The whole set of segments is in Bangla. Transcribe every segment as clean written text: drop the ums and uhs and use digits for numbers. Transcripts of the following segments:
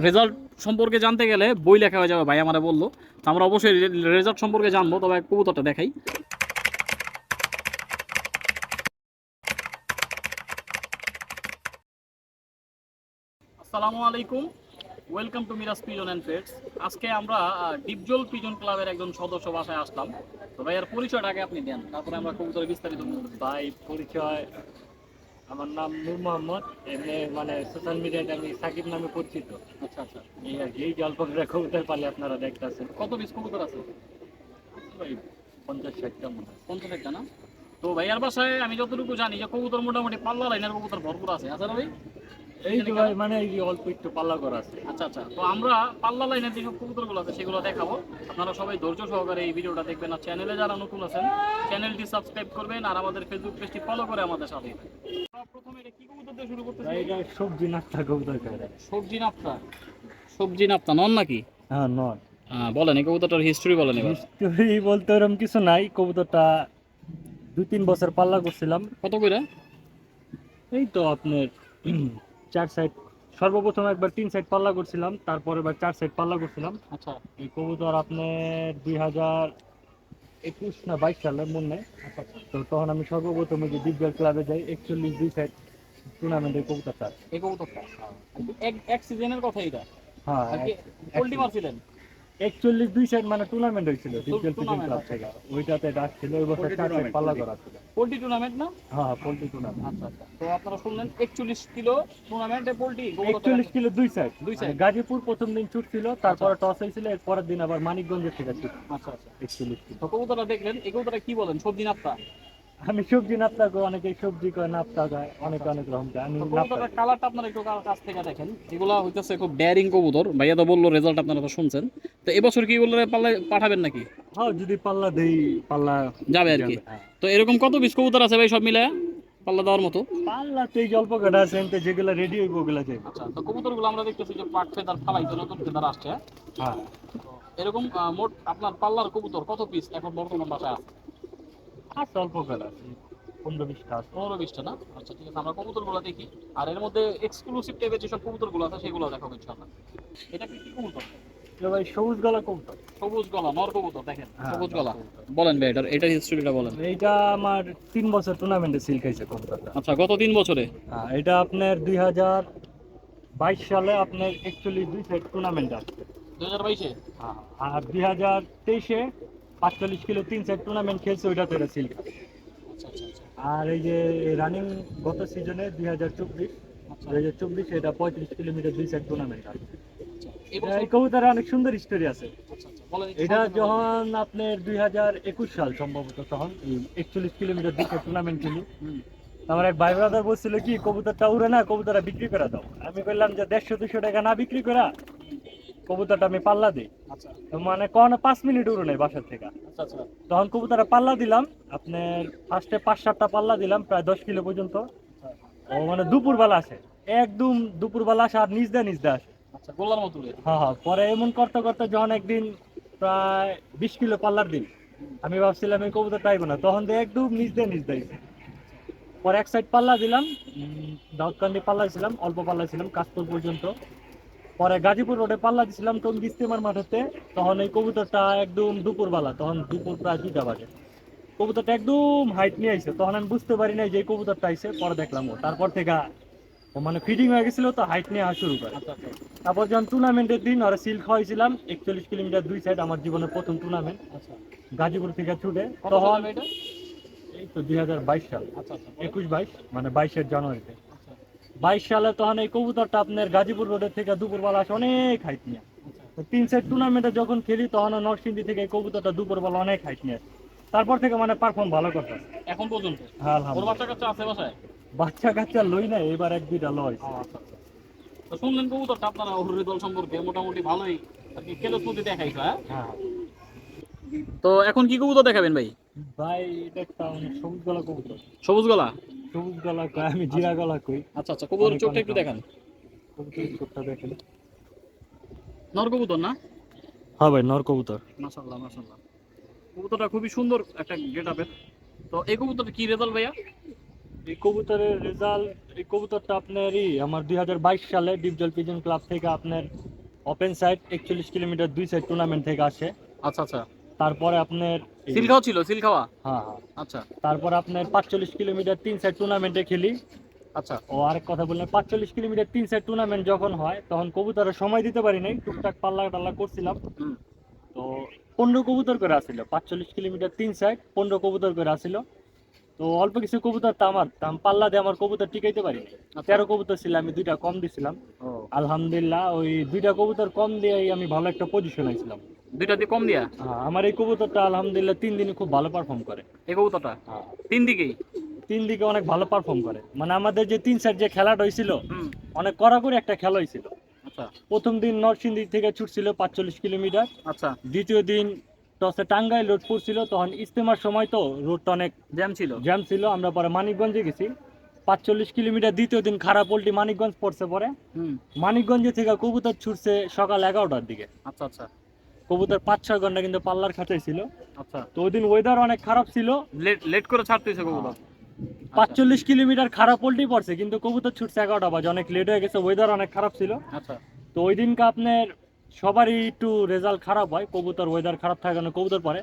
রেজাল্ট সম্পর্কে জানতে গেলে বই লেখা হয়ে যাবে ভাই আমারে বললো। তো আমরা অবশ্যই রেজাল্ট সম্পর্কে জানবো, তবে কবুতরটা দেখাই। আসসালামু আলাইকুম, welcome to Miraj pigeon and pets. আজকে আমরা ডিপজল পিজন ক্লাবের একজন সদস্য বাসায় আসলাম। তো ভাইয়ার পরিচয়টা আগে আপনি দেন, তারপরে আমরা কবুতরের বিস্তারিত বলবো। ভাই পরিচয়, আমার নাম নূর মোহাম্মদ। এমনি মানে সোশ্যাল মিডিয়াতে আমি সাকিব নামে পরিচিত। আচ্ছা আচ্ছা, এই আর কি, এই জল্প করে কবুতর পালে আপনারা দেখতেছেন। কত পিস কবুতর আছে? ওই 50-60টা মনে হয়। 50 একটা না? তো ভাইয়ার বাসায় আমি যতটুকু জানি যে কবুতর মোটামুটি পাল্লা লাইনের কবুতর ভরপুর আছে, আছে না ভাই? এই যে ভাই মানে এই যে অল্প একটু পাল্লা করা আছে। আচ্ছা আচ্ছা, তো আমরা পাল্লা লাইনের যেসব কবুতরগুলো আছে সেগুলো দেখাবো। আপনারা সবাই ধৈর্য সহকারে এই ভিডিওটা দেখবেন, আর চ্যানেলে যারা নতুন আছেন চ্যানেলটি সাবস্ক্রাইব করবেন, আর আমাদের ফেসবুক পেজটি ফলো করে আমাদের সাথে। প্রথমে এটা কি কবুতর দিয়ে শুরু করতেছি? ভাই এটা সবজি নাস্তা কবুতর খায়। সবজি নাপ্তা। সবজি নাপ্তা নন নাকি? হ্যাঁ নয়। বলেন এই কবুতরটার হিস্ট্রি বলেন এবার। হিস্টোরি বলতে ওরকম কিছু নাই। কবুতরটা 2-3 বছর পাল্লা করছিলাম। কত কইরা? এই তো আপনার 4 সাইড, সর্বপ্রথম একবার 3 সাইড পাল্লা করছিলাম, তারপরে এবার 4 সাইড পাল্লা করছিলাম। আচ্ছা এই কবুতর আপনার 2021 না 22 সালে মনে নেই। আচ্ছা আচ্ছা, তো তখন আমি সর্বপ্রথম ওই যে দিগজাল ক্লাবে যাই 41 2 সাইড টুর্নামেন্টের কবুতরটা। এই কবুতরটা এক সিজনের কথা এটা। হ্যাঁ আর কি পোল্ট্রি মারছিলেন? 41 2 সাইড মানে টুর্নামেন্ট হয়েছিল দিগজাল পিজন টুর্নামেন্ট, ক্লাব আচ্ছা থেকে। আচ্ছা। ওইটাতে ডাক ছিল, ওই বছর 4 সাইড পাল্লা করা ছিল। পোল্ট্রি টুর্নামেন্ট না? হ্যাঁ পোল্ট্রি টুর্নামেন্ট। আচ্ছা আচ্ছা, তো আপনারা শুনলেন 41 কিলো টুর্নামেন্টে পোল্ট্রি 41 কিলো 2 সাইড। দুই সাইড। গাজীপুর প্রথম দিন ছুট ছিল, তারপরে টস হয়েছিল, এর পরের দিন আবার মানিকগঞ্জের থেকে ছুট। আচ্ছা আচ্ছা, 41 কিলো। তো কবুতরটা দেখলেন, এই কবুতরটা কি বলেন, সবজি নাপ্তা? আমি সবজি নাপ্তা কই, অনেকে সবজি কয়, নাপ্তা কয়, অনেকে অনেক রকম কয়। আমি তো নাপ্তা কবুতরটার কই। কালারটা আপনারা একটু কাছ থেকে দেখেন। এগুলা হইতেছে খুব ডেয়ারিং কবুতর। ভাইয়া তো বললো রেজাল্ট আপনারা তো শুনছেন। তো এবছর কি বললে পাল্লায় পাঠাবেন নাকি? হ্যাঁ যদি পাল্লা দেই, পাল্লা যাবে আর কি। যাবে। হ্যাঁ তো এরকম কত পিস কবুতর আছে ভাই সব মিলায় পাল্লা দেওয়ার মতো? পাল্লা তো এই জল্প কাটা আছে, এনতে যেগুলো রেডি হইব ওগুলা যাইব। আচ্ছা, তো কবুতরগুলো আমরা দেখতেছি যে পাক ফেদার ফালাইতে, নতুন ফেদার আসছে। হ্যাঁ তো এরকম মোট আপনার পাল্লার কবুতর কত পিস এখন বর্তমান বাসায় আছে? আছে অল্প কাটা আছে, 15-20টা আছে। 15-20টা না? আচ্ছা ঠিক আছে, আমরা কবুতরগুলো দেখি। আর এর মধ্যে এক্সক্লুসিভ টাইপের যেসব কবুতরগুলো আছে সেগুলো দেখাবো ইনশাআল্লাহ। এটা কি কি কবুতর? তো ভাই সবুজ গলা কবুতর। সবুজ গলা নর কবুতর, দেখেন হ্যাঁ সবুজ নর গলা। কবুতর। বলেন ভাই এটার হিস্ট্রিটা বলেন। এইটা আমার 3 বছর টুর্নামেন্টে সিল খাইছে কবুতরটা। আচ্ছা, গত 3 বছরে? হ্যাঁ এটা আপনার 2022 সালে আপনার 41 2 সাইড টুর্নামেন্ট আসছে। 2022-এ? হ্যাঁ, আর 2023-এ 45 কিলো 3 সাইড টুর্নামেন্ট খেলছে, ওইটাতে এটা সিল খাইছে। আচ্ছা আচ্ছা আচ্ছা আর এই যে রানিং গত সিজনে 2024 আচ্ছা 2024 এটা 35 কিলোমিটার 2 সাইড টুর্নামেন্ট আছে। আচ্ছা। এবছর? এই কবুতরের অনেক সুন্দর স্টোরি আছে। আচ্ছা আচ্ছা, বলেন একটু এটা সংক্ষেপে বলেন। যখন আপনার 2021 সাল সম্ভবত, তখন এই 41 কিলোমিটার 2 সাইড টুর্নামেন্ট খেলি। হুম, আমার এক ভাই ব্রাদার বলছিল কি কবুতরটা উড়ে না, কবুতরটা বিক্রি করে দাও। আমি বললাম যে 150-200 টাকা না বিক্রি করা কবুতরটা আমি পাল্লা দিই। আচ্ছা মানে কোন 5 মিনিট উড়ে নাই বাসার থেকে। আচ্ছা আচ্ছা তখন কবুতরটা পাল্লা দিলাম, আপনার ফার্স্টে 5-7টা পাল্লা দিলাম প্রায় 10 কিলো পর্যন্ত। ও মানে দুপুরবেলা আসে, একদম দুপুরবেলা আসে, আর নিজ দা আসে। আচ্ছা, গোলার মতো উড়ে? হ্যাঁ হ্যাঁ, পরে এমন করতে করতে যখন একদিন প্রায় 20 কিলো পাল্লার দিন, আমি ভাবছিলাম এই কবুতরটা আইব না, তখন দিয়ে একদম নিজ দিয়ে পরে এক সাইড পাল্লা দিলাম। দাউদকান্দি পাল্লা ছিলাম, অল্প পাল্লা ছিলাম কাশপুর পর্যন্ত। পরে গাজীপুর রোডে পাল্লা দিছিলাম টঙ্গী ইস্তেমার মাঠেতে। তখন এই কবুতরটা একদম দুপুরবেলা, তখন দুপুর প্রায় 2টা বাজে, কবুতরটা একদম হাইট নিয়ে আইছে। তখন আমি বুঝতে পারি নাই যে এই কবুতরটা আইছে, পরে দেখলাম ও তারপর থেকে ও মানে ফিডিং হয়ে গেছিল, তো হাইট নিয়ে আসা শুরু করে। আচ্ছা আচ্ছা তারপর যখন টুর্নামেন্টের দিন ওরা সিল খাওয়াইছিলাম 41 কিলোমিটার 2 সাইড, আমার জীবনের প্রথম টুর্নামেন্ট আচ্ছা। গাজীপুর থেকে ছুটে। কত তখন সালে ভাই এটা? এই তো 2022 সাল, আচ্ছা আচ্ছা, বলেন। 21-22 মানে 22-এর জানুয়ারিতে। আচ্ছা 22 সালে তখন এই কবুতরটা আপনার গাজীপুর রোডের থেকে দুপুরবেলা আসে অনেক হাইট নিয়ে। আচ্ছা তো 3 সাইড টুর্নামেন্টে যখন খেলি তখন নরসিংদী থেকে এই কবুতরটা দুপুরবেলা অনেক হাইট নিয়ে আসে। তারপর থেকে মানে পারফর্ম ভালো করতে। এখন পর্যন্ত? হ্যাঁ ওর আলহামদুলিল্লাহ। বাচ্চা কাচ্চা আছে বাসায়? বাচ্চা কাচ্চা লই না, এবার 1-2টা লয়। ও আচ্ছা আচ্ছা। তো শুনলেন কবুতরটা আপনারা অহুরি দল সম্পর্কে মোটামুটি ভালোই আর কি কেলসমতি দেখাইছো, হ্যাঁ? হ্যাঁ তো এখন কি কবুতর দেখাবেন ভাই? ভাই এটা একটা অনেক সবুজ গলা কবুতর। সবুজ গলা? সবুজ গলা কই, আমি জিরা গলা কই। আচ্ছা আচ্ছা, কবুতরের অনেক চোখটা অনেক একটু রকম। দেখান। কবুতরের চোখটা দেখেন। নর কবুতর না? হ্যাঁ ভাই নর কবুতর। মাশাআল্লাহ মাশাআল্লাহ, কবুতরটা খুবই সুন্দর একটা গেটআপের। তো এই কবুতরটা কি রেজাল্ট ভাইয়া? এই কবুতরের রেজাল্ট, এই কবুতরটা আপনারই আমার 2022 সালে ডিপজল পিজন ক্লাব থেকে আপনার open side 41 kilometre 2 side tournament থেকে আসে। আচ্ছা আচ্ছা, তারপরে আপনার সিল খাওয়া ছিল, সিল খাওয়া। হ্যাঁ হ্যাঁ, আচ্ছা তারপর আপনার 45 কিলোমিটার 3 সাইড টুর্নামেন্টে খেলি। আচ্ছা। ও আরেক কথা বললেন, 45 কিলোমিটার 3 সাইড টুর্নামেন্ট যখন হয় তখন কবুতরের সময় দিতে পারি নাই, টুকটাক পাল্লা টাল্লা করছিলাম। হুম। তো 15 কবুতর করে আসছিল, 45 কিলোমিটার 3 সাইড 15 কবুতর করে আসছিল। তো অল্প কিছু কবুতর তো আমার পাল্লা দিয়ে আমার কবুতর টিকাইতে পারি নাই। 13 কবুতর ছিল, আমি 2টা কম দিছিলাম। ও, আলহামদুলিল্লাহ ওই 2টা কবুতর কম দিয়েই আমি ভালো একটা পজিশন আইছিলাম। দুইটা দিয়ে কম দিয়া হ্যাঁ, আমার এই কবুতরটা আলহামদুলিল্লাহ 3 দিনে খুব ভালো পারফর্ম করে। এই কবুতরটা হ্যাঁ, তিন দিকেই। 3 দিকে অনেক ভালো পারফর্ম করে, মানে আমাদের যে 3 সাইড যে খেলাটা হয়েছিল হুম। অনেক কড়াকড়ি একটা খেলা হয়েছিল। আচ্ছা প্রথম দিন নরসিংদী থেকে ছুটছিল 45 কিলোমিটার। আচ্ছা। দ্বিতীয় দিন টসে টাঙ্গাইল রোড পড়ছিল, তখন ইজতেমার সময় তো রোডটা অনেক জ্যাম ছিল। জ্যাম ছিল। আমরা পরে মানিকগঞ্জে গেছি 45 কিলোমিটার। দ্বিতীয় দিন খারাপ উল্টি মানিকগঞ্জ পড়ছে। পরে হুম। মানিকগঞ্জে থেকে কবুতর ছুটছে সকাল 11টার দিকে। আচ্ছা আচ্ছা কবুতর 5-6 ঘন্টা কিন্তু পাল্লার খাঁচাই ছিল। আচ্ছা। তো ওই দিন ওয়েদার অনেক খারাপ ছিল। লেট লেট করে ছাড়তেছে কবুতর। 45 কিলোমিটার খারাপ উল্টি পড়ছে, কিন্তু কবুতর ছুটছে 11টা বাজে, অনেক লেট হয়ে গেছে, ওয়েদার অনেক খারাপ ছিল। আচ্ছা তো ওই দিনকে আপনার সবারই একটু রেজাল্ট খারাপ হয়, কবুতর ওয়েদার খারাপ থাকার কারণে কবুতর পরে।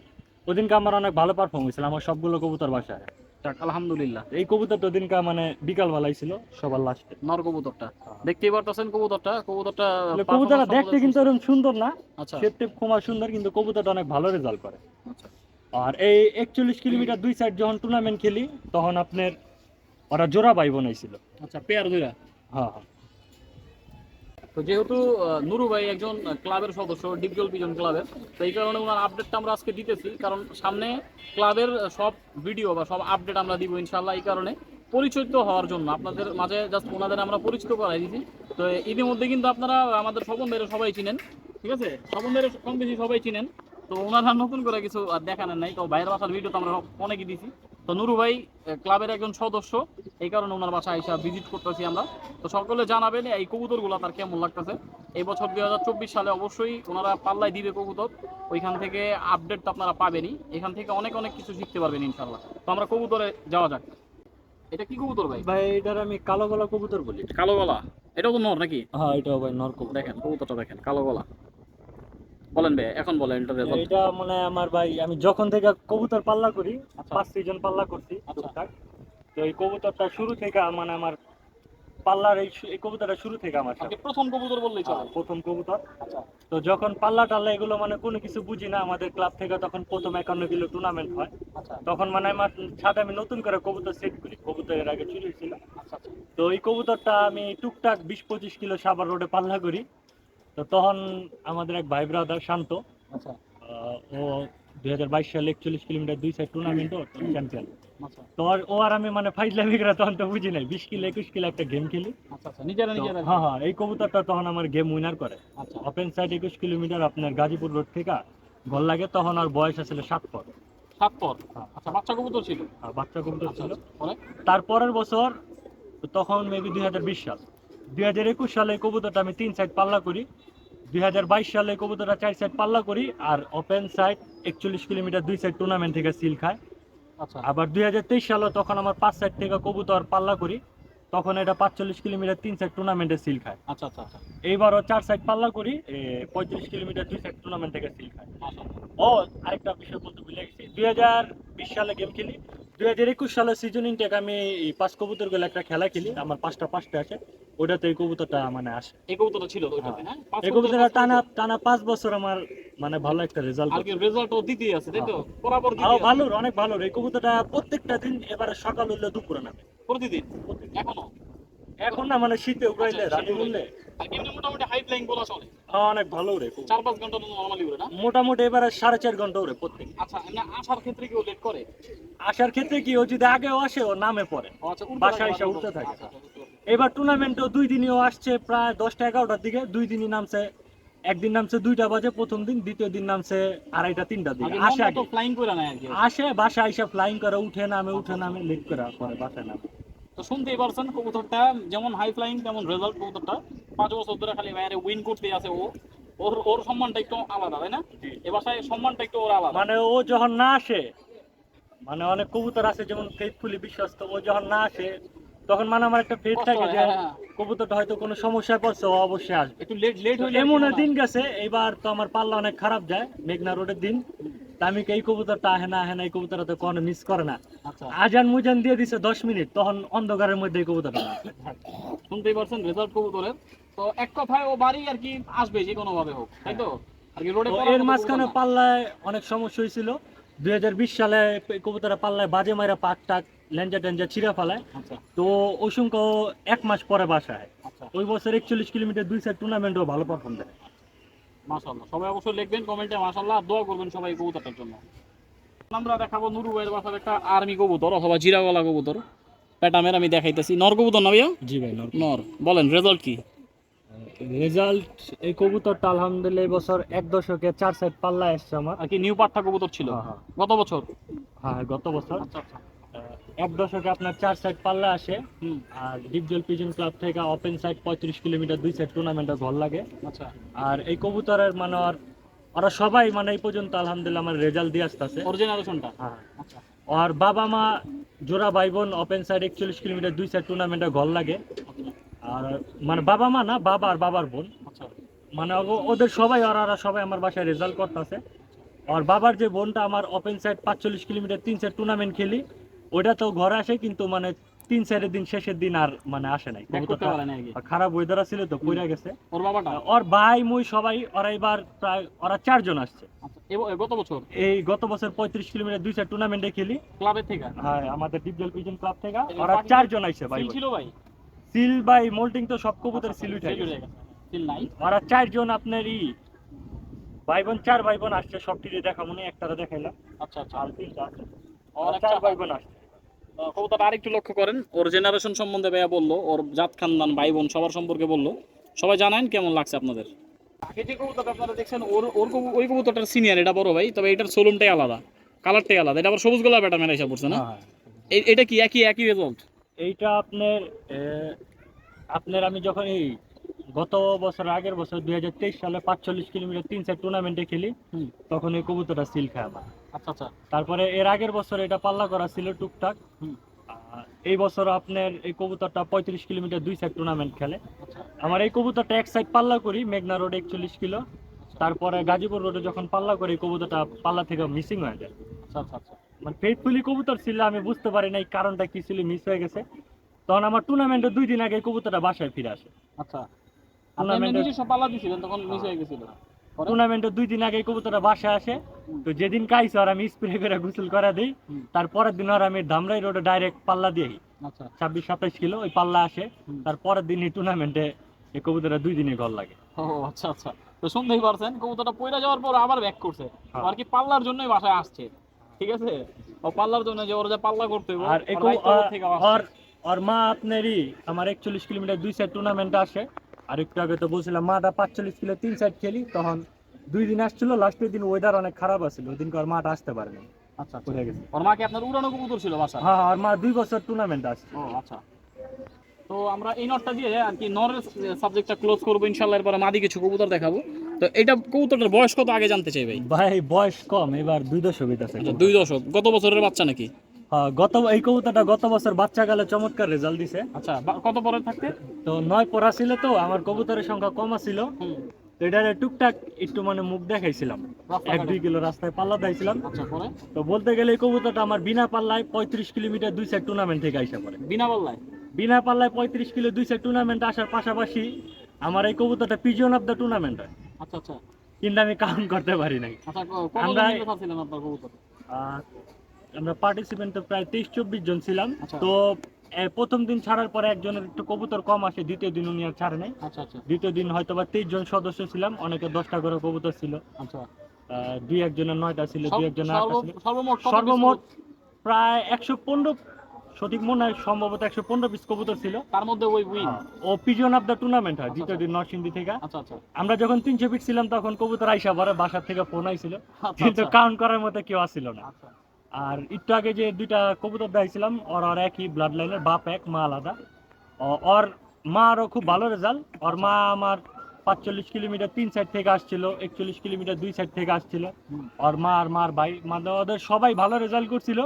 ওই দিনকে আমার অনেক ভালো পারফর্ম হয়েছিল, আমার সবগুলো কবুতর বাসায়। যাক আলহামদুলিল্লাহ। এই কবুতরটা ওদিনকে মানে বিকাল বেলায় ছিল সবার লাস্টে। নর কবুতরটা দেখতেই পারতেছেন, কবুতরটা কবুতরটা কবুতরটা দেখতে কিন্তু এরকম সুন্দর না, আচ্ছা শেপ টেপ খুব সুন্দর, কিন্তু কবুতরটা অনেক ভালো রেজাল্ট করে। আচ্ছা আর এই 41 কিলোমিটার 2 সাইড যখন টুর্নামেন্ট খেলি তখন আপনার ওরা জোড়া ভাই বোনাইছিল। আচ্ছা। পেয়ার দুইটা। হ্যাঁ হ্যাঁ। তো যেহেতু নুরু ভাই একজন ক্লাবের সদস্য, ডিপজল পিজন ক্লাবের, তো এই কারণে ওনার আপডেটটা আমরা আজকে দিতেছি, কারণ সামনে ক্লাবের সব ভিডিও বা সব আপডেট আমরা দিব ইনশাল্লাহ। এই কারণে পরিচিত হওয়ার জন্য আপনাদের মাঝে জাস্ট ওনাদের আমরা পরিচিত করাই দিচ্ছি। তো ইতিমধ্যে কিন্তু আপনারা আমাদের স্বপন ভাইয়ের সবাই চিনেন, ঠিক আছে? স্বপন ভাইয়ের কম বেশি সবাই চিনেন। তো ওনারা নতুন করে কিছু আর দেখানোর নাই, তো বাইরের বাসার ভিডিও তো আমরা অনেকই দিছি। তো নুরু ভাই ক্লাবের একজন সদস্য, এই কারণে ওনার বাসায় এসে ভিজিট করতেছি আমরা। তো সকলে জানাবেন এই কবুতরগুলো তার কেমন লাগতেছে। এই বছর 2024 সালে অবশ্যই ওনারা পাল্লায় দিবে কবুতর, ওইখান থেকে আপডেট তো আপনারা পাবেনই, এখান থেকে অনেক অনেক কিছু শিখতে পারবেন ইনশাল্লাহ। তো আমরা কবুতরে যাওয়া যাক। এটা কি কবুতর ভাই? ভাই এটার আমি কালো গলা কবুতর বলি। কালো গলা। এটাও তো নর নাকি? হ্যাঁ, এটাও ভাই নর কবুতর। দেখেন কবুতরটা দেখেন, কালো গলা। বলেন ভাই, এখন বলেন এটা রেজাল্ট। এটা মানে আমার ভাই, আমি যখন থেকে কবুতর পাল্লা করি আচ্ছা 5 সিজন পাল্লা করছি আচ্ছা। টুকটাক। তো এই কবুতরটা শুরু থেকে মানে আমার পাল্লার এই কবুতরটা শুরু থেকে আমার সাথে। আপনি প্রথম কবুতর বললেই চলে। প্রথম কবুতর। আচ্ছা তো যখন পাল্লা টাল্লা এগুলো মানে কোনো কিছু বুঝি না, আমাদের ক্লাব থেকে তখন প্রথম 51 কিলো টুর্নামেন্ট হয়। আচ্ছা তখন মানে আমার ছাদে আমি নতুন করে কবুতর সেট করি, কবুতরের আগে চুরি ছিল। আচ্ছা আচ্ছা তো এই কবুতরটা আমি টুকটাক 20-25 কিলো সাভার রোডে পাল্লা করি। তো তখন আমাদের এক ভাই ব্রাদার শান্ত, আচ্ছা ও 2022 সালে 41 কিলোমিটার 2 সাইড টুর্নামেন্টও চ্যাম্পিয়ন। আচ্ছা তো ও আর আমি মানে ফাইজলামি করে তখন তো বুঝি নাই, 20 কিলো 21 কিলো একটা গেম খেলি। আচ্ছা আচ্ছা। নিজেরা তো নিজেরা। হ্যাঁ হ্যাঁ, এই কবুতরটা তখন আমার গেম উইনার করে। আচ্ছা ওপেন সাইড 21 কিলোমিটার আপনার গাজীপুর রোড থেকে গোল লাগে, তখন আর বয়স আসলে 7 পর। 7 পর। হ্যাঁ, আচ্ছা, বাচ্চা কবুতর ছিল। বাচ্চা কবুতর আচ্ছা ছিল। আচ্ছা। পরে তারপরের বছর তখন মেবি 2020 সাল, 2021 সালে কবুতরটা আমি 3 সাইড পাল্লা করি। 2022 সালে কবুতরটা 4 সাইড পাল্লা করি, আর open side 41 kilometre 2 side tournament থেকে সিল খায়। আচ্ছা আবার 2023 সালে তখন আমার 5 সাইড থেকে কবুতর পাল্লা করি, তখন এটা 45 কিলোমিটার 3 সাইড টুর্নামেন্টে সিল খায়। আচ্ছা আচ্ছা আচ্ছা। এইবারও 4 সাইড পাল্লা করি, 35 কিলোমিটার 2 সাইড টুর্নামেন্ট থেকে সিল খায়। ও আরেকটা বিষয় বলতে ভুলে গেছি, 2020 সালে গেম খেলি। 2021 সালে সিজন ইনটেক আমি 5 কবুতর গুলো একটা খেলা খেলি, আমার 5টা আছে। ওটাতে এই কবুতরটা মানে আসে। এই কবুতরটা ছিল তো ওইটাতে, হ্যাঁ? এই কবুতরটা টানা 5 বছর আমার মানে ভালো একটা রেজাল্ট। আর কি রেজাল্টও দিতেই আছে, তাই তো? বরাবর দিতেই আছে। ভালো, অনেক ভালো। এই কবুতরটা প্রত্যেকটা দিন এবারে সকাল হইলে দুপুরে নামে। প্রতিদিন এখনো? এখন না মানে শীতে উড়াইলে আচ্ছা, রাতে উড়লে আর এমনি মোটামুটি হাই ফ্লাইং বলা চলে। অনেক ভালো উড়ে। 4-5 ঘন্টা তো নরমালি উড়ে না? মোটামুটি এবারে 4.5 ঘন্টা উড়ে প্রত্যেক। আচ্ছা, না আসার ক্ষেত্রে কি ও লেট করে? আসার ক্ষেত্রে কি, ও যদি আগেও আসে ও নামে পড়ে, ও আচ্ছা, বাসায় এসে উঠতে থাকে। আচ্ছা, আচ্ছা, বুঝতে পারছি। এবার টুর্নামেন্টও 2 দিনও আসছে প্রায় 10টা-11টার দিকে। 2 দিনই নামছে, একদিন নামছে 2টা বাজে প্রথম দিন, দ্বিতীয় দিন নামছে 2:30-3টার দিকে। আসে আগে আগে তো ফ্লাইং করে না আর কি। আসে বাসায় এসে ফ্লাইং করে উঠে নামে লেট করে পরে বাসায় নামে। তো শুনতেই পারছেন, কবুতরটা যেমন হাই ফ্লাইং তেমন রেজাল্ট। কবুতরটা 5 বছর ধরে খালি বাইরে উইন করতে আছে ও। ওর সম্মানটা একটু আলাদা, তাই না? এ বাসায় সম্মানটা একটু ওর আলাদা। মানে ও যখন না আসে মানে অনেক কবুতর আছে যেমন ফেথফুলি বিশ্বস্ত, ও যখন না আসে তখন মানে আমার একটা ফেথ কষ্ট থাকে হয়, যে হ্যাঁ, হ্যাঁ। কবুতরটা হয়তো কোনো সমস্যায় পড়ছে, ও অবশ্যই আসবে। একটু লেট তো হইলে আর কি এমনও মনে দিন হয়। গেছে এইবার তো আমার পাল্লা অনেক খারাপ যায় মেঘনা রোডের দিন। তা আমি এই কবুতরটা আহে না এই কবুতরটা তো কোনো মিস করে না। আচ্ছা, আজান মুজান দিয়ে দিছে 10 মিনিট, তখন অন্ধকারের মধ্যে এই কবুতরটা নামছে। শুনতেই পারছেন রেজাল্ট কবুতরের। তো এক কথায় ও বাড়ি আর কি আসবে যে কোনো ভাবে হোক, তাই তো? আর কি রোডে তো পড়ার এর মতো কবুতর মাঝখানে না। পাল্লায় অনেক সমস্যা হয়েছিল। 2020 সালে এই কবুতরের পাল্লায় বাজে মাইরা পাক টাক লেঞ্জা টেঞ্জা ছিঁড়া ফেলায়। আচ্ছা, তো অসংখ্য 1 মাস পরে বাসায়। আচ্ছা। ওই বছর 41 কিলোমিটার 2 সাইড টুর্নামেন্টও ভালো পারফর্ম দেয়। মাশাআল্লাহ, সবাই অবশ্যই লিখবেন কমেন্টে মাশাআল্লাহ, আর দোয়া করবেন সবাই কবুতরটার জন্য। আমরা দেখাবো নুরু ভাইয়ের বাসার একটা আর্মি কবুতর অথবা জিরাগলা কবুতর। প্যাটামের আমি দেখাইতেছি, নর কবুতর না ভাইয়া? জি ভাই, নর। বলেন রেজাল্ট কি? রেজাল্ট এই কবুতরটা আলহামদুলিল্লাহ এই বছর 1 দশকে 4 সাইড পাল্লা এসছে আমার। আর কি নিউ পাট্টা কবুতর ছিল হ্যাঁ হ্যাঁ গত বছর? হ্যাঁ, গত বছর আচ্ছা, আচ্ছা। 1 দশকে আপনার 4 সাইড পাল্লা আসে। হুম। আর ডিপজল পিজন ক্লাব থেকে ওপেন সাইড 35 কিলোমিটার 2 সাইড টুর্নামেন্টে ঘর লাগে। আচ্ছা, আর এই কবুতরের মানে ওরা সবাই মানে এই পর্যন্ত আলহামদুলিল্লাহ আমার রেজাল্ট দিয়ে আসতেছে। ওর জেনারেশনটা। হ্যাঁ, আচ্ছা, আর বাবা মা জোড়া ভাই বোন ওপেন সাইড 41 কিলোমিটার 2 সাইড টুর্নামেন্টে ঘর লাগে। আচ্ছা, আর মানে বাবা মা না, বাবা আর বাবার বোন, আচ্ছা, মানে ওদের সবাই ওরা সবাই আমার বাসায় রেজাল্ট করতেছে। আর বাবার যে বোনটা আমার open side 45 kilometre 3 side tournament খেলি, ওইটা তো ঘরে আসে কিন্তু মানে 3 সাইডের দিন শেষের দিন আর মানে আসে নাই। ব্যাক করতে কবুতরটা পারে না আর কি। খারাপ ওয়েদার ছিল তো পড়ে গেছে। ওর বাবাটা? ওর ভাই মুই সবাই ওরা এবার প্রায় ওরা 4 জন আসছে। আচ্ছা, গত বছর এই গত বছর 35 কিলোমিটার 2 সাইড টুর্নামেন্টে খেলি। ক্লাবের থেকে? হ্যাঁ, আমাদের ডিপজল পিজন ক্লাব থেকে এই ওরা পাখি 4 জন আইছে ভাই। সিল ছিল ভাই? সিল ভাই মোল্টিং তো সব কবুতর সিল উঠে সিল গেছে। হয়ে গেছে, সিল নাই। ওরা 4 জন আপনার ভাই বোন, 4 ভাই বোন আসছে, সব টিভি দেখা মনে একটারে দেখাইলাম। আচ্ছা, আচ্ছা। আর 3টা আছে। ওর আর একটা 4 ভাই বোন আসছে। কবুতরটা আরেকটু লক্ষ্য করেন, ওর জেনারেশন সম্বন্ধে ভাইয়া বললো, ওর জাত খানদান ভাই বোন সবার সম্পর্কে বললো। সবাই জানেন কেমন লাগছে আপনাদের? আগে যে কবুতরটা আপনারা দেখছেন ওই কবুতরটার সিনিয়র, এটা বড় ভাই, তবে এটার সোলুমটাই আলাদা, কালারটাই আলাদা। এটা আবার সবুজ গোলা ব্যাটা মেরা এসে পড়ছে না? হ্যাঁ, এটা কি একই রেজাল্ট? এইটা আপনার আপনার আমি যখন এই গত বছর আগের বছর 2023 সালে 45 কিলোমিটার 3 সাইড টুর্নামেন্টে খেলি, হুম। তখন এই কবুতরটা সিল খায় আমার। আচ্ছা, আচ্ছা। তারপরে এর আগের বছর এটা পাল্লা করা ছিল টুকটাক। হুম। এই বছর আপনার এই কবুতরটা 35 কিলোমিটার 2 সাইড টুর্নামেন্ট খেলে। আচ্ছা, আমার এই কবুতরটা এক সাইড পাল্লা করি মেঘনা রোডে 41 কিলো। তারপরে গাজীপুর রোডে যখন পাল্লা করি কবুতরটা পাল্লা থেকে মিসিং হয়ে যায়। আচ্ছা, আচ্ছা, আচ্ছা। মানে ফেথফুলি কবুতর ছিল, আমি বুঝতে পারি না এই কারণটা কি ছিল, মিস হয়ে গেছে। তখন আমার টুর্নামেন্টে 2 দিন আগে এই কবুতরটা বাসায় ফিরে আসে। আচ্ছা, আপনি টুর্নামেন্টে নিজস্ব পাল্লা দিছিলেন তখন মিস হয়ে গেছিল? পরে? টুর্নামেন্টে 2 দিন আগে এই কবুতরটা বাসায় আসে। হুম। তো যেদিন কাইছে আর আমি স্প্রে করে গোসল করে দিই। হুম। তারপরের দিন আর আমি ধামরাই রোডে ডাইরেক্ট পাল্লা দিই আচ্ছা। 26-27 কিলো ওই পাল্লা আসে। হুম। তারপরের দিনই টুর্নামেন্টে এই কবুতরটা 2 দিনে ঘর লাগে। ও আচ্ছা, আচ্ছা। তো শুনতেই পারছেন কবুতরটা পয়রা যাওয়ার পর আবার ব্যাক করছে। হ্যাঁ। আর কি পাল্লার জন্যই বাসায় আসছে, ঠিক আছে? ও পাল্লার জন্য যে ওর যে পাল্লা করতে হবে, আর ওর রাইতপুর থেকে আসছে। আর মা আপনারই আমার 41 কিলোমিটার 2 সাইড টুর্নামেন্টে আসে। আর একটু আগে তো বলছিলাম মাটা 45 কিলো 3 সাইড খেলি, তখন 2 দিন আসছিল। লাস্টের দিন ওয়েদার অনেক খারাপ আছিল, ওই দিনকে আর মাটা আসতে পারেনি, আচ্ছা, আচ্ছা। পড়ে গেছে। ওর মা কি আপনার উড়ানো কবুতর ছিল বাসায়? হ্যাঁ হ্যাঁ, আর মা 2 বছর টুর্নামেন্ট আসছে। ও আচ্ছা। তো আমরা এই নটটা দিয়ে আর কি নরের সাবজেক্টটা ক্লোজ করবো ইনশাআল্লাহ। এরপরে মাদি কিছু কবুতর দেখাবো। তো এটা কবুতরটার বয়স কত আগে জানতে চাই ভাই? ভাই বয়স কম, এবার 2 দশক হইতাছে। আচ্ছা, 2 দশক। গত বছরের বাচ্চা নাকি? হ্যাঁ, এই কবুতরটা গত বছর বাচ্চা কালে চমৎকার রেজাল্ট দিছে। আচ্ছা, কত পরে থাকতে? তো 9 পড়া ছিল, তো আমার কবুতরের সংখ্যা কম ছিল। হুম। তো এটারে টুকটাক একটু মানে মুখ দেখাইছিলাম, রাস্তাঘাটে? 1-2 কিলো রাস্তায় পাল্লা দিয়েছিলাম। আচ্ছা, পরে? তো বলতে গেলে এই কবুতরটা আমার বিনা পাল্লায় 35 কিলোমিটার 2 সাইড টুর্নামেন্ট থেকে আইসা পড়ে। বিনা পাল্লায়? বিনা পাল্লায় 35 কিলো 2 সাইড টুর্নামেন্ট আসার পাশাপাশি আমার এই কবুতরটা পিজন অফ দ্য টুর্নামেন্ট হয়, আচ্ছা, আচ্ছা, কিন্তু আমি কাউন্ট করতে পারি নাই। আচ্ছা। আমরা কতজন কথা ছিলেন আপনার কবুতর? আহ, আমরা পার্টিসিপেন্ট তো প্রায় 23-24 জন ছিলাম। আচ্ছা। তো প্রথম দিন ছাড়ার পরে একজনের একটু কবুতর কম আসে, দ্বিতীয় দিন উনি আর ছাড়ে নাই। আচ্ছা, আচ্ছা, দ্বিতীয় দিন হয়তো বা 23 জন সদস্য ছিলাম, অনেকে 10টা করে কবুতর ছিল। আচ্ছা। 2-1 জনের 9টা ছিল, 2-1 জনের 8টা ছিল। সর্বমোট কত সর্বমোট piece? প্রায় 115, সঠিক মনে হয় সম্ভবত 115 পিস কবুতর ছিল। তার মধ্যে ওই উইন? ও পিজন অফ দ্য টুর্নামেন্ট হয় আচ্ছা, দ্বিতীয় দিন নরসিংদী থেকে। আচ্ছা, আচ্ছা, আমরা যখন 300 ফিট ছিলাম তখন কবুতর আইসা পরে বাসার থেকে ফোন আইছিল, আচ্ছা, কিন্তু আচ্ছা, কাউন্ট করার মতো কেউ আসছিল না। আচ্ছা। আর একটু আগে যে 2টা কবুতর দেখাইছিলাম, ওর একই ব্লাড লাইনের, বাপ এক মা আলাদা। ওর মারও খুব ভালো রেজাল্ট। ওর মা আমার 45 কিলোমিটার 3 সাইড থেকে আসছিল, 41 কিলোমিটার 2 সাইড থেকে আসছিল। হুম। ওর মা আর মার ভাই, মানে ওদের সবাই ভালো রেজাল্ট করছিল।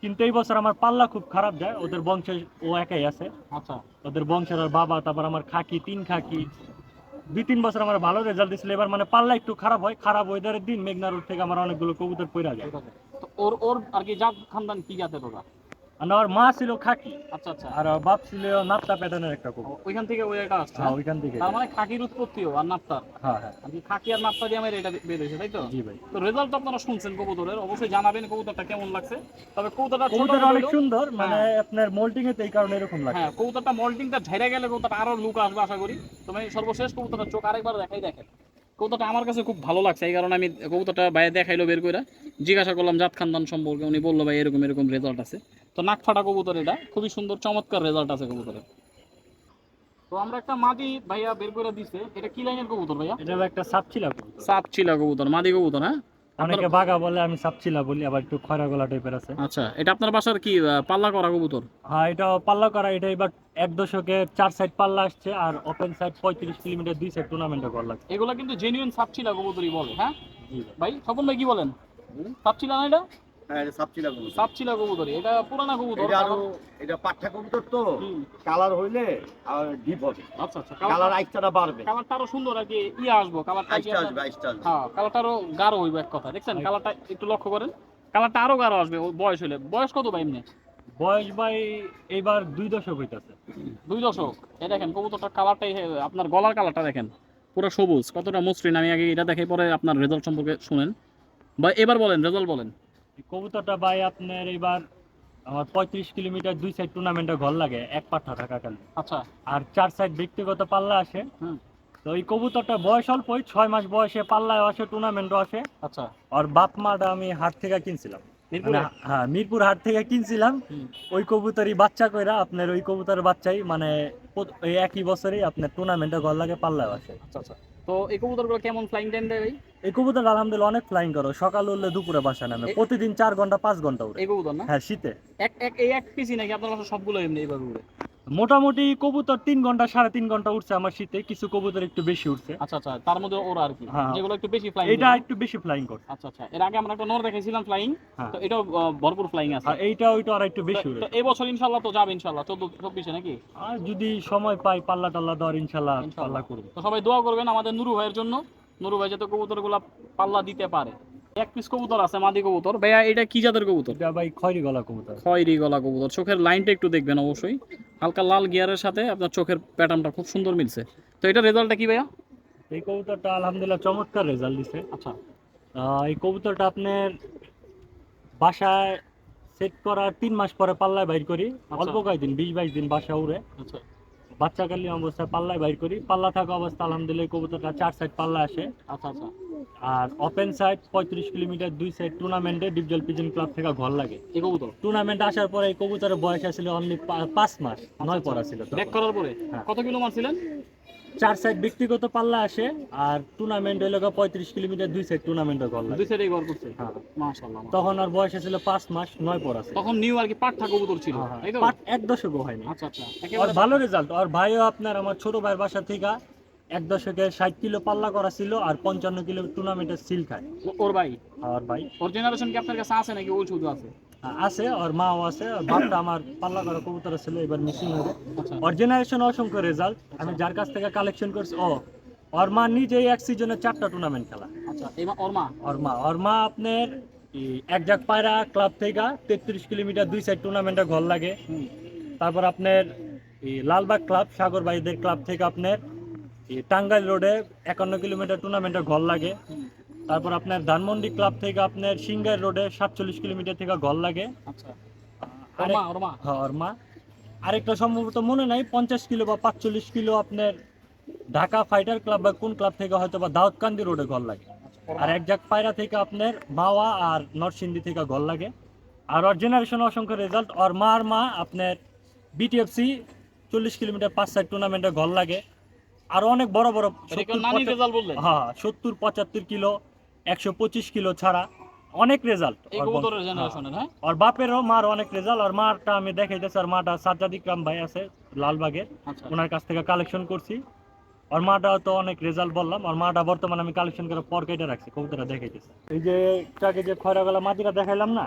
কিন্তু এই বছর আমার পাল্লা খুব খারাপ যায়, ওদের বংশে ও একাই আছে। আচ্ছা ওদের বংশের আর বাবা, তারপর আমার খাকি, 3 খাকি 2-3 বছর আমার ভালো রেজাল্ট দিছিল। এবার মানে পাল্লা একটু খারাপ হয়, খারাপ ওয়েদারের দিন মেঘনা রোড থেকে আমার অনেকগুলো কবুতর পড়ে যায়। ঠিক আছে। তো ওর ওর আর কি জাত খানদান কি জাতের ওরা? আর আমার মা ছিল খাকি, আচ্ছা আচ্ছা। আর ওর বাপ ছিল নাপ্তা প্যাটার্নের একটা কবুতর। ওইখান থেকে ওই একটা আসছে। হ্যাঁ, ওইখান থেকে। তার মানে খাকির উৎপত্তিও আর নাপ্তার। হ্যাঁ হ্যাঁ, আর কি খাকি আর নাপ্তা দিয়ে আমার এটা বের হয়েছে, তাই তো? জি ভাই। তো রেজাল্ট আপনারা শুনছেন কবুতরের, অবশ্যই জানাবেন কবুতরটা কেমন লাগছে। তবে কবুতরটা ছোট কবুতর অনেক হলেও- সুন্দর, মানে হ্যাঁ। আপনার মোল্টিং এ তো এই কারণে এরকম লাগে। হ্যাঁ, কবুতরটা মল্টিংটা ঝেড়ে গেলে কবুতরটা আরো লুক আসবে আশা করি। তবে সর্বশেষ কবুতরটা চোখ আরেকবার দেখাই দেখেন। কবুতরটা আমার কাছে খুব ভালো লাগছে, এই কারণে আমি কবুতরটা বাইরে দেখাইলো বের করে জিজ্ঞাসা করলাম জাত খানদান সম্পর্কে। উনি বললো ভাই এরকম এরকম রেজাল্ট আছে। তো নাক ফাটা কবুতর, এটা খুবই সুন্দর চমৎকার রেজাল্ট আছে কবুতরের। তো আমরা একটা মাদি ভাইয়া বের করে দিছে, এটা কি লাইনের কবুতর ভাইয়া? এটা একটা সাপচিলা কবুতর। সাপ চিলা কবুতর, মাদি কবুতর। হ্যাঁ, অনেকে বাঘা বলে, আমি সাপচিলা বলি, আবার একটু খয়রা গলা টাইপের আছে। আচ্ছা, এটা আপনার বাসার কি পাল্লা করা কবুতর? হ্যাঁ, এটা পাল্লা করা। এটা এবার 1 দশকে 4 সাইড পাল্লা আসছে, আর ওপেন সাইড 35 কিলোমিটার 2 সাইড টুর্নামেন্টে করা লাগছে। এগুলা কিন্তু জেনুইন সাপ চিলা কবুতরই বলে। হ্যাঁ জি ভাই। ভাই, স্বপন ভাই কি বলেন? সাপ চিলা না এটা? হ্যাঁ, এটা সাপচিলা কবুতর। সাপ চিলা কবুতরই, এটা পুরানা কবুতর। এটা আরো এটা পাঠা কবুতর তো হুম। কালার হইলে আর ডিপ হবে, আচ্ছা আচ্ছা, কালার আইসটা বাড়বে, কালারটা আরো সুন্দর আর কি ইয়ে আসবো, কালারটা আইসটা আসবে, আইসটা আসবে। হ্যাঁ, কালারটা আরো গাঢ় হইবে এক কথা। দেখছেন কালারটা একটু লক্ষ্য করেন, কালারটা আরো গাঢ় আসবে ওর বয়স হইলে। বয়স কত ভাই এমনি? বয়স ভাই এইবার 2 দশক হইতাছে। 2 দশক। এই দেখেন কবুতরটার কালারটাই, আপনার গলার কালারটা দেখেন পুরো সবুজ, কতটা মসৃণ। আমি আগে এটা দেখে পরে আপনার রেজাল্ট সম্পর্কে শুনেন বা এবার বলেন রেজাল্ট বলেন। এই কবুতরটা ভাই আপনার এইবার আমার 35 কিলোমিটার 2 সাইড টুর্নামেন্টে ঘর লাগে, এক পাঠা থাকাকালীন। আচ্ছা। আর 4 সাইড ব্যক্তিগত পাল্লা আসে। হুম। তো এই কবুতরটা বয়স অল্পই, 6 মাস বয়সে পাল্লায় আসে, টুর্নামেন্টও আসে। আচ্ছা, আর বাপ মাটা আমি হাট থেকে কিনছিলাম। মিরপুরে? মানে হ্যাঁ, মিরপুর হাট থেকে কিনছিলাম। হুম। ওই কবুতরই বাচ্চা কইরা আপনার, ওই কবুতরের বাচ্চাই মানে এই একই বছরেই আপনার টুর্নামেন্টে ঘর লাগে, পাল্লায় আসে। আচ্ছা আচ্ছা। তো এই কবুতরগুলো কেমন ফ্লাইং টাইম দেয় ভাই? এই কবুতর আলহামদুলিল্লাহ অনেক ফ্লাইং করো, সকাল উঠলে দুপুরে বাসা নামে, প্রতিদিন 4 ঘন্টা 5 ঘন্টা উড়ে। এই কবুতর না? হ্যাঁ, শীতে। এক পিসি নাকি আপনার বাসা সবগুলো এমনি এইভাবে উড়ে? মোটামুটি কবুতর 3 ঘন্টা 3.5 ঘন্টা উঠছে আমার শীতে, কিছু কবুতর একটু বেশি উঠছে। আচ্ছা আচ্ছা, তার মধ্যে ওরা আর কি হ্যাঁ। যেগুলো একটু বেশি ফ্লাইং। এটা একটু বেশি ফ্লাইং করছে। আচ্ছা আচ্ছা, এর আগে আমরা একটা নর দেখাইছিলাম ফ্লাইং, হ্যাঁ। তো এটাও ভরপুর ফ্লাইং আছে। আর এইটা ওইটা আর একটু বেশি উড়ে। তো এই বছর ইনশাআল্লাহ তো যাবে ইনশাআল্লাহ 14-24 নাকি? আর যদি সময় পাই পাল্লা টাল্লা দেওয়ার, ইনশাল্লাহ পাল্লা ইনশাআল্লাহ। করবো। তো সবাই দোয়া করবেন আমাদের নুরু ভাইয়ের জন্য, নুরু ভাই যাতে কবুতরগুলো পাল্লা দিতে পারে। এক পিস কবুতর আছে মাদি কবুতর। ভাইয়া এটা কি জাতের কবুতর? এটা ভাই খয়রি গলা কবুতর। খয়েরি গলা কবুতর। চোখের লাইনটা একটু দেখবেন অবশ্যই, হালকা লাল গিয়ারের সাথে আপনার চোখের প্যাটার্নটা খুব সুন্দর মিলছে। তো এটা রেজাল্টটা কি ভাইয়া? এই কবুতরটা আলহামদুলিল্লাহ চমৎকার রেজাল্ট দিছে। আচ্ছা এই কবুতরটা আপনার বাসায় সেট করার 3 মাস পরে পাল্লায় বাইর করি। অল্প কয়েকদিন 20-22 দিন বাসা উড়ে, আচ্ছা বাচ্চাকালীন অবস্থায় পাল্লায় বাইর করি। পাল্লা থাকা অবস্থা আলহামদুলিল্লাহ এই কবুতরটা 4 সাইড পাল্লা আসে। আচ্ছা আচ্ছা। আর ওপেন সাইড 35 কিলোমিটার 2 সাইড টুর্নামেন্টে ডিপজল পিজন ক্লাব থেকে ঘর লাগে। এই কবুতর টুর্নামেন্ট আসার পরে এই কবুতরের বয়স ছিল অনলি 5 মাস, 9 পড়া ছিল তখন। ব্যাক করার পরে হ্যাঁ। কত কিলো মারছিলেন? 4 সাইড ব্যক্তিগত পাল্লা আসে, আর টুর্নামেন্ট হলো 35 কিলোমিটার 2 সাইড টুর্নামেন্টে ঘর লাগে। দুই সাইডে ঘর করছে। হ্যাঁ। মাশাআল্লাহ। তখন আর বয়স ছিল 5 মাস, 9 পড়া ছিল। তখন নিউ আর কি পাঠা কবুতর ছিল, তাই তো? পাট 1 দশকও হয়নি। আচ্ছা আচ্ছা, আর একেবারে ভালো রেজাল্ট। আর ভাইও আপনার আমার ছোট ভাইয়ের বাসা থেকে 1 দশকে 60 কিলো পাল্লা করা ছিল, আর 55 কিলো টুর্নামেন্টে সিল খায়। ওর ভাই, আর ভাই ওর জেনারেশন কি আপনার কাছে আছে নাকি ওই শুধু আছে? আছে, আর মাও আছে। আর বাপটা আমার পাল্লা করা কবুতর ছিল, এবার মিসিং হয়ে। আচ্ছা ওর জেনারেশন অসংখ্য রেজাল্ট, আমি যার কাছ থেকে কালেকশন করছি। ওর মা নিজেই এক সিজনে 4টা টুর্নামেন্ট খেলা। আচ্ছা, ওর মা? ওর মা আপনার এক জাক পায়রা ক্লাব থেকে 33 কিলোমিটার 2 সাইড টুর্নামেন্টে ঘর লাগে। হুম। তারপর আপনার লালবাগ ক্লাব, সাগর ভাইদের ক্লাব থেকে আপনার টাঙ্গাইল রোডে 51 কিলোমিটার টুর্নামেন্টে ঘর লাগে। হুম। তারপর আপনার ধানমন্ডি ক্লাব থেকে আপনার সিঙ্গার রোডে 47 কিলোমিটার থেকে ঘর লাগে। আচ্ছা, ওর মা? ওর মা? হ্যাঁ, ওর মা। আরেকটা সম্ভবত মনে নাই, 50 কিলো বা 45 কিলো আপনার ঢাকা ফাইটার ক্লাব বা কোন ক্লাব থেকে হয়তো বা দাউদকান্দি রোডে ঘর লাগে। আর এক জাক পায়রা থেকে আপনার মাওয়া আর নরসিংদী থেকে ঘর লাগে। আর ওর জেনারেশন অসংখ্য রেজাল্ট। ওর মার মা আপনার বিটিএফসি 40 কিলোমিটার 5 সাইড টুর্নামেন্টে ঘর লাগে। আর অনেক বড় বড় এটা কি নানি রেজাল্ট বললেন? হ্যাঁ, 70-75 কিলো, 125 কিলো ছাড়া অনেক রেজাল্ট। এই কবুতরের জেনারেশনের। হ্যাঁ। আর বাপেরও মার অনেক রেজাল্ট। আর মারটা আমি দেখাইতেছি, আর মাটা সাজ্জাদ ইকরাম ভাই আছে লালবাগের, আচ্ছা ওনার কাছ থেকে কালেকশন করছি। আর মাটা তো অনেক রেজাল্ট বললাম। আর মাটা বর্তমানে আমি কালেকশন করে পর কেটে রাখছি, কবুতরটা দেখাইতেছি। এই যে একটু আগে যে খয়রা গলা মাদিটা দেখাইলাম না,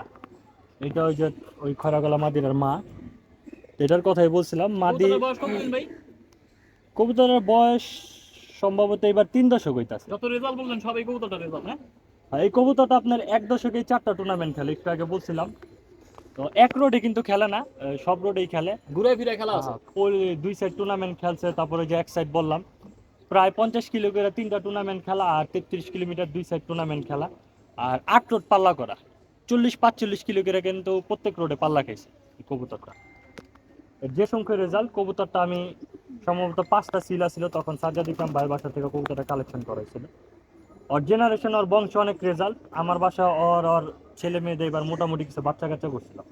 এটা ওই যে ওই খরাগলা মাদিরার মা। এটার কথাই বলছিলাম, মাদি কবুতরের বয়স কতদিন ভাই? কবুতরের বয়স সম্ভবত এবার 3 দশক হইতাছে। যত রেজাল্ট বললেন সব এই কবুতরটা রেজাল্ট, হ্যাঁ? আর এই কবুতরটা আপনার 1 দশকে 4টা টুর্নামেন্ট খেলে, একটু আগে বলছিলাম। তো এক রোডে কিন্তু খেলে না, সব রোডেই খেলে। ঘুরে ফিরে খেলা আছে। ওই 2 সাইড টুর্নামেন্ট খেলছে, তারপরে যে এক সাইড বললাম প্রায় 50 কিলো করে 3টা টুর্নামেন্ট খেলা, আর 33 কিলোমিটার 2 সাইড টুর্নামেন্ট খেলা, আর 8 রোড পাল্লা করা। 40-45 কিলো করে কিন্তু প্রত্যেক রোডে পাল্লা খাইছে এই কবুতরটা। এর যে সংখ্যক রেজাল্ট, কবুতরটা আমি সম্ভবত 5টা সিলা ছিল তখন সাজ্জাদ ইসলাম ভাইয়ের বাসা থেকে কবুতরটা কালেকশন করাইছিল। ওর জেনারেশন, ওর বংশ অনেক রেজাল্ট। আমার বাসা ওর ছেলে মেয়েদের এবার মোটামুটি কিছু বাচ্চা কাচ্চা করছিলাম।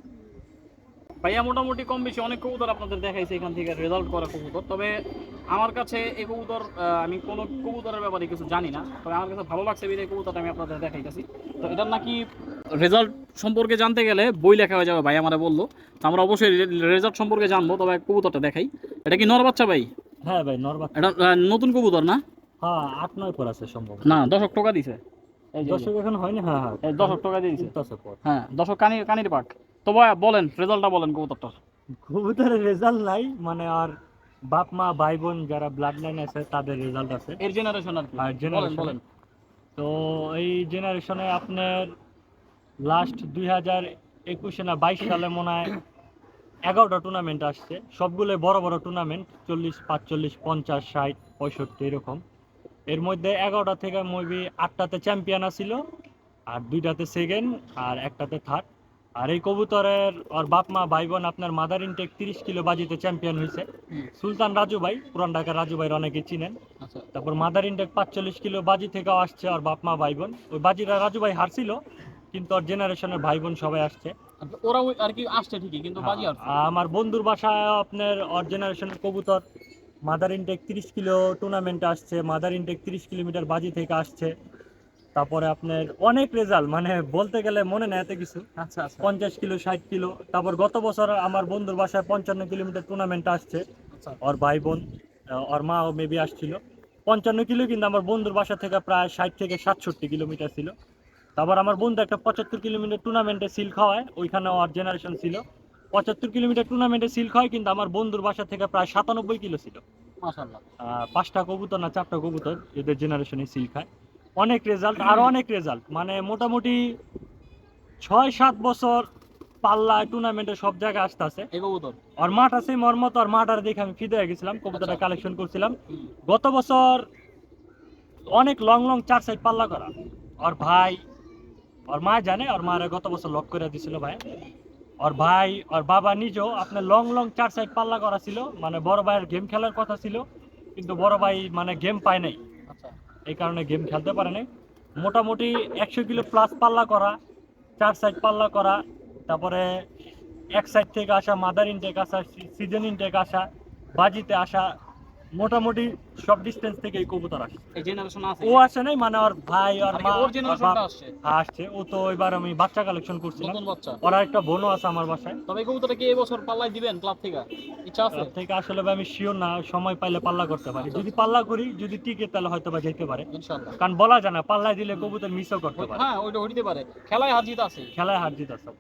ভাইয়া মোটামুটি কম বেশি অনেক কবুতর আপনাদের দেখাইছে এখান থেকে রেজাল্ট করা কবুতর। তবে আমার কাছে এই কবুতর, আমি কোনো কবুতরের ব্যাপারে কিছু জানি না, তবে আমার কাছে ভালো লাগছে এই কবুতরটা আমি আপনাদের দেখাইতেছি। তো এটার নাকি রেজাল্ট সম্পর্কে জানতে গেলে বই লেখা হয়ে যাবে ভাই আমারে বললো। তো আমরা অবশ্যই রেজাল্ট সম্পর্কে জানবো, তবে কবুতরটা দেখাই। এটা কি নর বাচ্চা ভাই? হ্যাঁ ভাই, নর বাচ্চা। এটা নতুন কবুতর না? হ্যাঁ, 8-9 পর আছে সম্ভব। না, 10 টাকা দিছে। এই যে দর্শক এখন হয়নি। হ্যাঁ হ্যাঁ, এই 10 টাকা দিয়েছে। উঠতাছে পর। হ্যাঁ, 10 কানির পাক। তো ভাই বলেন, রেজাল্টটা বলেন কবুতরটার। কবুতরের রেজাল্ট নাই, মানে আর বাপ মা ভাই বোন যারা ব্লাড লাইন আছে তাদের রেজাল্ট আছে। এর জেনারেশন আর কি। আর বলেন জেনারেশন, বলেন। তো এই জেনারেশনে আপনার লাস্ট 2021 না 22 সালে মনে হয় 11টা টুর্নামেন্ট আসছে, সবগুলো বড় বড় টুর্নামেন্ট, 40, 45, 50, 60, 65 এরকম। এর মধ্যে 11টা থেকে মেবি 8টাতে চ্যাম্পিয়ন আছিল, আর 2টাতে সেকেন্ড, আর 1টাতে থার্ড। আর এই কবুতরের আর বাপ মা ভাই বোন আপনার মাদার ইনটেক 30 কিলো বাজিতে চ্যাম্পিয়ন হয়েছে। সুলতান রাজু ভাই, পুরান ঢাকার রাজু ভাইয়ের অনেকে চিনেন। আচ্ছা। তারপর মাদার ইনটেক 45 কিলো বাজি থেকেও আসছে আর বাপ মা ভাই বোন। ওই বাজিরা রাজু ভাই হারছিল, কিন্তু ওর জেনারেশনের ভাই বোন সবাই আসছে। ওরা আর কি আসছে ঠিকই, কিন্তু বাজি আর আমার বন্ধুর বাসায় আপনার ওর জেনারেশনের কবুতর মাদার ইনটেক 30 কিলো টুর্নামেন্টে আসছে, মাদার ইনটেক 30 কিলোমিটার বাজি থেকে আসছে। তারপরে আপনার অনেক রেজাল্ট, মানে বলতে গেলে মনে নেই এত কিছু। আচ্ছা আচ্ছা 50 কিলো, 60 কিলো। তারপর গত বছর আমার বন্ধুর বাসায় 55 কিলোমিটার টুর্নামেন্ট আসছে, আচ্ছা। ওর ভাই বোন, ওর মাও মেবি আসছিল। 55 কিলো, কিন্তু আমার বন্ধুর বাসা থেকে প্রায় 60 থেকে 67 কিলোমিটার ছিল। তারপর আমার বন্ধু একটা 75 কিলোমিটার টুর্নামেন্টে সিল খাওয়ায়, ওইখানে ওর জেনারেশন ছিল। 75 কিলোমিটার টুর্নামেন্টে সিল খাওয়ায়, কিন্তু আমার বন্ধুর বাসা থেকে প্রায় 97 কিলো ছিল। মাশাআল্লাহ। 5টা কবুতর না 4টা কবুতর এদের জেনারেশনে সিল খায়। অনেক রেজাল্ট, আরো অনেক রেজাল্ট, মানে মোটামুটি 6-7 বছর পাল্লা টুর্নামেন্টে সব জায়গায় আসতে আছে। এই কবুতর আর মাঠ আছে মর্মত, আর মাঠ আর দেখে আমি ফিদে হয়ে গেছিলাম, কবুতরটা আচ্ছা। কালেকশন করছিলাম। গত বছর অনেক লং লং 4 সাইড পাল্লা করা। আর ভাই, আর মা জানে, আর মারা গত বছর লক করে দিছিল ভাই। আর ভাই আর বাবা নিজেও আপনার লং লং 4 সাইড পাল্লা করা ছিল, মানে বড় ভাইয়ের গেম খেলার কথা ছিল, কিন্তু বড় ভাই মানে গেম পায় নাই, আচ্ছা। এই কারণে গেম খেলতে পারে নাই। মোটামুটি 100 কিলো প্লাস পাল্লা করা, 4 সাইড পাল্লা করা, তারপরে এক সাইড থেকে আসা, মাদার ইনটেক আসা, সিজন ইনটেক আসা, বাজিতে আসা, মোটামুটি সব ডিস্টেন্স থেকে এই কবুতর আসে। এই জেনারেশন আছে। ও আসে নাই, মানে ওর ভাই আর মা ওর জেনারেশনটা আসছে। আসছে। ও তো এবার আমি বাচ্চা কালেকশন করছিলাম, নতুন বাচ্চা। ওরা একটা বোনও আছে আমার বাসায়। তবে এই কবুতরটা কি এই বছর পাল্লাই দিবেন ক্লাব থেকে? ইচ্ছা আছে? তার থেকে আসলে ভাই আমি শিওর না, সময় পাইলে পাল্লা করতে পারি। যদি পাল্লা করি, যদি টিকে, তাহলে হয়তো বা যেতে পারে। ইনশাআল্লাহ। কারণ বলা যায় না, পাল্লায় দিলে কবুতর মিসও করতে পারে। হ্যাঁ, ওইটা হইতে পারে, খেলায় হার জিত আছে। খেলায় হার জিত আছে।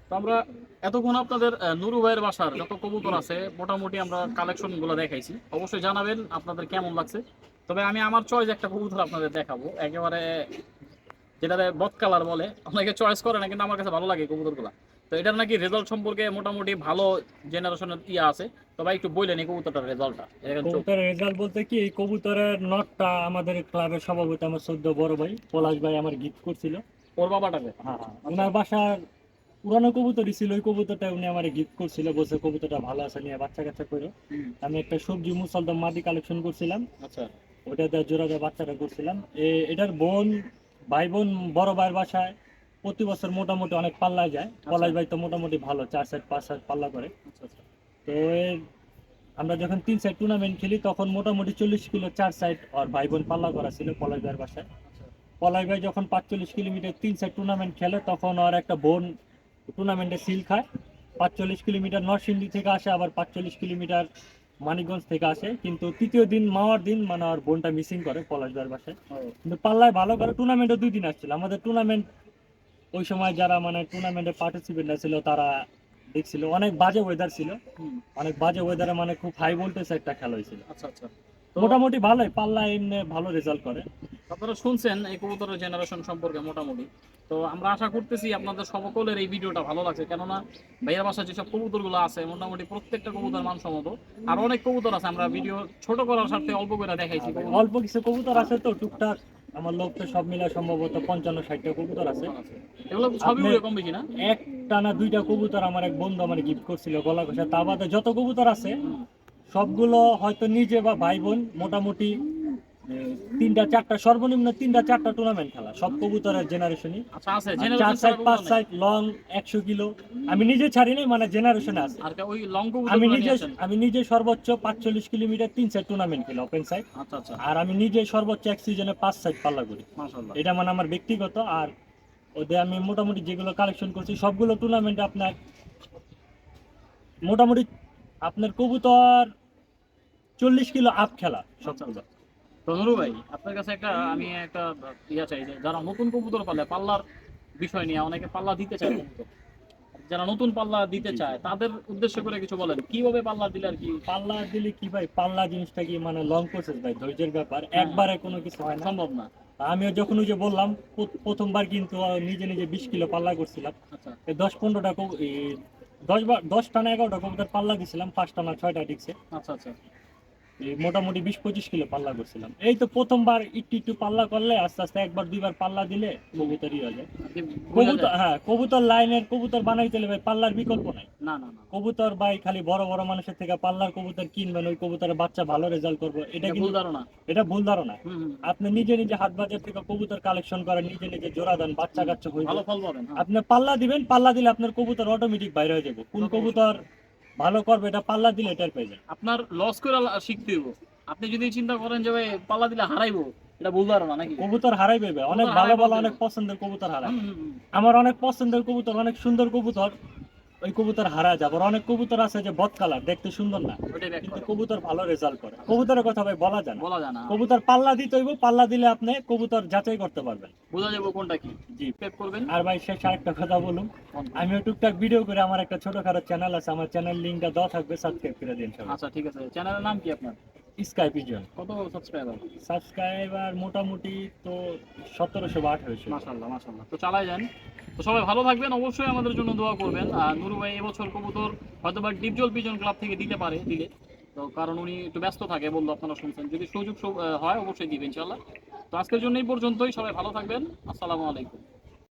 তো আমরা এতক্ষণ আপনাদের নুরু ভাইয়ের বাসার যত কবুতর আছে মোটামুটি আমরা কালেকশন গুলো দেখাইছি। অবশ্যই জানাবেন আপনাদের কেমন লাগছে। তবে আমি আমার চয়েস একটা কবুতর আপনাদের দেখাবো, একেবারে যেটাতে বট কালার বলে, অনেকে চয়েস করে না, কিন্তু আমার কাছে ভালো লাগে কবুতরগুলো। তো এটার নাকি রেজাল্ট সম্পর্কে মোটামুটি ভালো জেনারেশনের ইয়ে আছে। তবে একটু বললেন এই কবুতরটার রেজাল্টটা। কবুতরের রেজাল্ট বলতে কি, এই কবুতরের নটটা আমাদের ক্লাবের সভাপতি আমার সদ্য বড় ভাই পলাশ ভাই আমার গিফট করছিল। ওর বাবাটাকে? হ্যাঁ, ওনার বাসার পুরানো কবুতরই ছিল, ওই কবুতরটা উনি আমার গিফট করছিল, বলছে কবুতরটা ভালো আছে, নিয়ে বাচ্চা কাচ্চা করে। আমি একটা সবজি মুসলদম মাদি কালেকশন করছিলাম, আচ্ছা। ওটাতে জোড়া দিয়ে বাচ্চাটা করছিলাম। এটার বোন, ভাই বোন বড় ভাইয়ের বাসায় প্রতি বছর মোটামুটি অনেক পাল্লা যায়। পলাশ ভাই তো মোটামুটি ভালো 4 সাইড 5 সাইড পাল্লা করে। তো আমরা যখন 3 সাইড টুর্নামেন্ট খেলি, তখন মোটামুটি 40 কিলো 4 সাইড আর ভাই বোন পাল্লা করা ছিল পলাশ ভাইয়ের বাসায়। পলাশ ভাই যখন 45 কিলোমিটার 3 সাইড টুর্নামেন্ট খেলে, তখন আর একটা বোন টুর্নামেন্টে সিল খায়। 45 কিলোমিটার নরসিংদী থেকে আসে, আবার 45 কিলোমিটার মানিকগঞ্জ থেকে আসে। কিন্তু তৃতীয় দিন মাওয়ার দিন মানে আর বোনটা মিসিং করে পলাশ ভাইয়ের বাসায়। কিন্তু পাল্লায় ভালো করে টুর্নামেন্টে 2 দিন আসছিল। আমাদের টুর্নামেন্ট ওই সময় যারা মানে টুর্নামেন্টে পার্টিসিপেন্ট ছিল তারা দেখছিল অনেক বাজে ওয়েদার ছিল, হুম, অনেক বাজে ওয়েদারে মানে খুব হাই ভোল্টেজ একটা খেলা হয়েছিল। আচ্ছা আচ্ছা। তো মোটামুটি ভালোই, পাল্লা এমনি ভালো রেজাল্ট করে। আপনারা শুনছেন এই কবুতরের জেনারেশন সম্পর্কে মোটামুটি। তো আমরা আশা করতেছি আপনাদের সকলের এই ভিডিওটা ভালো লাগছে, কেননা ভাইয়ের বাসায় যেসব কবুতরগুলো আছে মোটামুটি প্রত্যেকটা কবুতর মানসম্মত। আর অনেক কবুতর আছে, আমরা ভিডিও ছোট করার স্বার্থে অল্প করে দেখাইছি কবুতর। অল্প কিছু কবুতর আছে তো টুকটাক, আমার লোক তো সব মিলে সম্ভবত 55-60টা কবুতর আছে। এগুলো সবই আপনি- উড়ে কম বেশি না? একটা না দুইটা কবুতর আমার এক বন্ধু আমার গিফট করছিল গলা কষা, তা বাদে যত কবুতর আছে সবগুলো হয়তো নিজে বা ভাই বোন মোটামুটি 3-4টা, সর্বনিম্ন 3-4টা টুর্নামেন্ট খেলা, সব কবুতরের জেনারেশনই। আচ্ছা আছে 4 generation side 5 side long 100 kilo আমি নিজে ছাড়ি নাই, মানে জেনারেশনে আছে। আর ওই লং কবুতর আমি নিজে সর্বোচ্চ 45 কিলোমিটার 3 সাইড টুর্নামেন্ট খেলা ওপেন সাইড। আচ্ছা আচ্ছা, আর আমি নিজে সর্বোচ্চ এক সিজনে 5 সাইড পাল্লা করি, মাশাআল্লাহ। এটা মানে আমার ব্যক্তিগত। আর ওদের আমি মোটামুটি যেগুলো কালেকশন করছি সবগুলো টুর্নামেন্টে আপনার মোটামুটি আপনার কবুতর 40 কিলো আপ খেলা সবগুলো। তো নুরু ভাই, আপনার কাছে আমি একটা ইয়া চাই, যে যারা নতুন কবুতর পালে পাল্লার বিষয় নিয়ে অনেকে পাল্লা দিতে চায় কবুতর, যারা নতুন পাল্লা দিতে চায় তাদের উদ্দেশ্য করে কিছু বলেন, কিভাবে পাল্লা দিলে আর কি পাল্লা দিলে কি ভাই, পাল্লা জিনিসটা কি মানে লং প্রসেস ভাই, ধৈর্যের ব্যাপার, একবারে কোনো কিছু হয় না। সম্ভব না। আমিও যখন ওই যে বললাম প্রথমবার কিন্তু নিজে নিজে 20 কিলো পাল্লা করছিলাম, আচ্ছা 10-15টা 10টা না 11টা কবুতর পাল্লা দিছিলাম, 5টা না 6টা টিকছে। আচ্ছা আচ্ছা, মোটামুটি 20-25 কিলো পাল্লা করছিলাম। এই তো প্রথমবার একটু একটু পাল্লা করলে আস্তে আস্তে একবার দুইবার পাল্লা দিলে কবুতরই হয়ে যায়। আর কি বোঝা কবুতর, যায়? হ্যাঁ, কবুতর লাইনের কবুতর বানাইতে হলে ভাই পাল্লার বিকল্প নাই। না না না, কবুতর ভাই খালি বড় বড় মানুষের থেকে পাল্লার কবুতর কিনবেন, ওই কবুতরের বাচ্চা ভালো রেজাল্ট করবে, এটা এটা কিন্তু ভুল ধারণা। এটা ভুল ধারণা। হুম হুম, আপনি নিজে নিজে হাট বাজার থেকে কবুতর কালেকশন করেন, নিজে নিজে জোড়া দেন, বাচ্চা কাচ্চা হয়ে ভালো যাবে। ফল পাবেন। হ্যাঁ। আপনি পাল্লা দিবেন, পাল্লা দিলে আপনার কবুতর অটোমেটিক বাইরে হয়ে যাবে, কোন কবুতর ভালো করবে এটা পাল্লা দিলে টের পেয়ে যাবে। আপনার লস করে শিখতে হইব। আপনি যদি চিন্তা করেন যে ভাই পাল্লা দিলে হারাইবো, এটা ভুল ধারণা নাকি? কবুতর হারাই পেবে, অনেক কবুতর ভালো হারাই ভালো বলতে অনেক হবে। পছন্দের কবুতর হারায়। হুম, হুম, হুম। আমার অনেক পছন্দের কবুতর, অনেক সুন্দর কবুতর, ওই কবুতর হারায় যাবে। আর অনেক কবুতর আছে যে বদ কালার, দেখতে সুন্দর না ওইটাই ব্যাক কিন্তু করে কবুতর ভালো রেজাল্ট করে। কবুতরের কথা ভাই বলা যায় না, বলা যায় না। কবুতর পাল্লা দিতে হইব, পাল্লা দিলে আপনি কবুতর যাচাই করতে পারবেন। বোঝা যাবো কোনটা কি। জি। পেপ করবেন। আর ভাই শেষ আরেকটা কথা বলুন, আমিও টুকটাক ভিডিও করে, আমার একটা ছোটখাটো চ্যানেল আছে, আমার চ্যানেল লিংকটা দেওয়া থাকবে, সাবস্ক্রাইব করে দিন সবাই। আচ্ছা ঠিক আছে, চ্যানেলের নাম কি আপনার? Sky pigeon. কত সাবস্ক্রাইবার? সাবস্ক্রাইবার মোটামুটি তো 1700 বা 1800। মাশাআল্লাহ মাশাআল্লাহ। তো চালাই যান। তো সবাই ভালো থাকবেন, অবশ্যই আমাদের জন্য দোয়া করবেন। আর নুরু ভাই এবছর কবুতর হয়তোবা ডিপজল পিজন ক্লাব থেকে দিতে পারে, দিলে তো, কারণ উনি একটু ব্যস্ত থাকে বললো, আপনারা শুনছেন। যদি সুযোগ হয় অবশ্যই দিবেন ইনশাআল্লাহ। তো আজকের জন্য এই পর্যন্তই, সবাই ভালো থাকবেন। আসসালামু আলাইকুম।